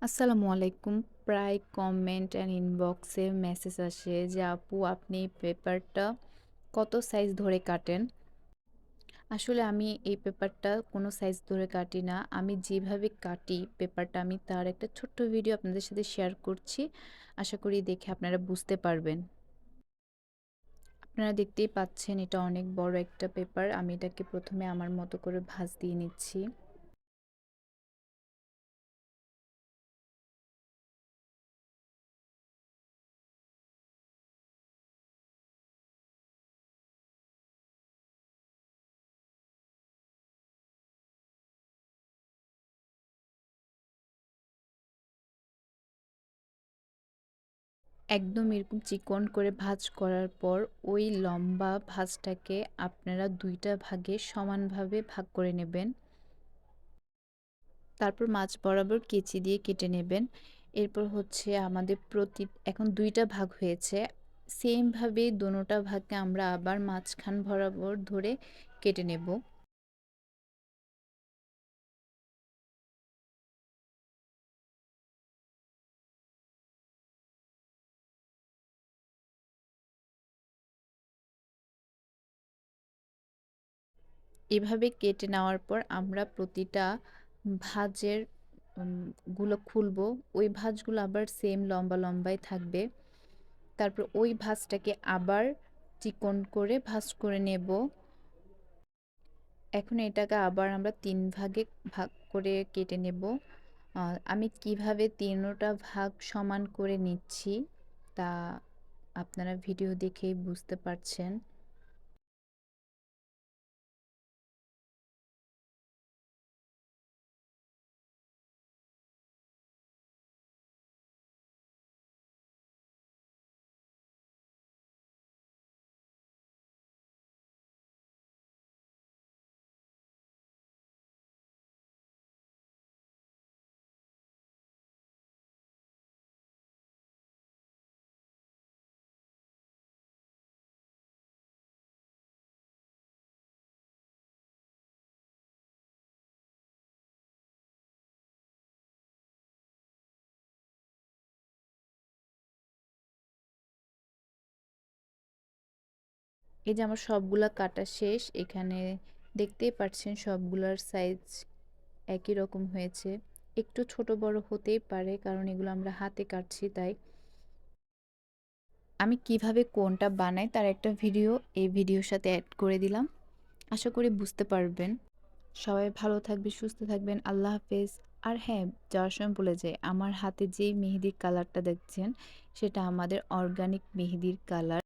আসসালামু আলাইকুম। প্রায় কমেন্ট অ্যান্ড ইনবক্সে মেসেজ আসে যে আপু আপনি পেপারটা কত সাইজ ধরে কাটেন? আসলে আমি এই পেপারটা কোনো সাইজ ধরে কাটি না। আমি যেভাবে কাটি পেপারটা আমি তার একটা ছোট্ট ভিডিও আপনাদের সাথে শেয়ার করছি। আশা করি দেখে আপনারা বুঝতে পারবেন। আপনারা দেখতেই পাচ্ছেন এটা অনেক বড় একটা পেপার। আমি এটাকে প্রথমে আমার মতো করে ভাঁজ দিয়ে নিচ্ছি। একদম এরকম চিকন করে ভাঁজ করার পর ওই লম্বা ভাঁজটাকে আপনারা ২ টা ভাগে সমানভাবে ভাগ করে নেবেন। তারপর মাঝ বরাবর কেচি দিয়ে কেটে নেবেন। এরপর হচ্ছে আমাদের এখন ২ টা ভাগ হয়েছে। সেম ভাবে দোনোটা ভাগকে আমরা আবার মাঝখান বরাবর ধরে কেটে নেব। এভাবে কেটে নেওয়ার পর আমরা প্রতিটা ভাঁজের উম গুলো খুলবো। ওই ভাঁজগুলো আবার সেম লম্বা লম্বাই থাকবে। তারপর ওই ভাঁজটাকে আবার চিকন করে ভাঁজ করে নেব। এখন এটাকে আবার আমরা ৩ ভাগে ভাগ করে কেটে নেব। আমি কিভাবে ৩টা ভাগ সমান করে নিচ্ছি তা আপনারা ভিডিও দেখেই বুঝতে পারছেন। এই যে আমার সবগুলা কাটা শেষ। এখানে দেখতেই পাচ্ছেন সবগুলার সাইজ একই রকম হয়েছে। একটু ছোট বড় হতেই পারে কারণ এগুলো আমরা হাতে কাটছি তাই। আমি কিভাবে কোনটা বানাই তার একটা ভিডিও এই ভিডিওর সাথে অ্যাড করে দিলাম। আশা করি বুঝতে পারবেন। সবাই ভালো থাকবেন, সুস্থ থাকবেন। আল্লাহ হাফেজ। আর হ্যাঁ, যাওয়ার সময় বলে যাই, আমার হাতে যেই মেহেদির কালারটা দেখছেন সেটা আমাদের অর্গানিক মেহেদির কালার।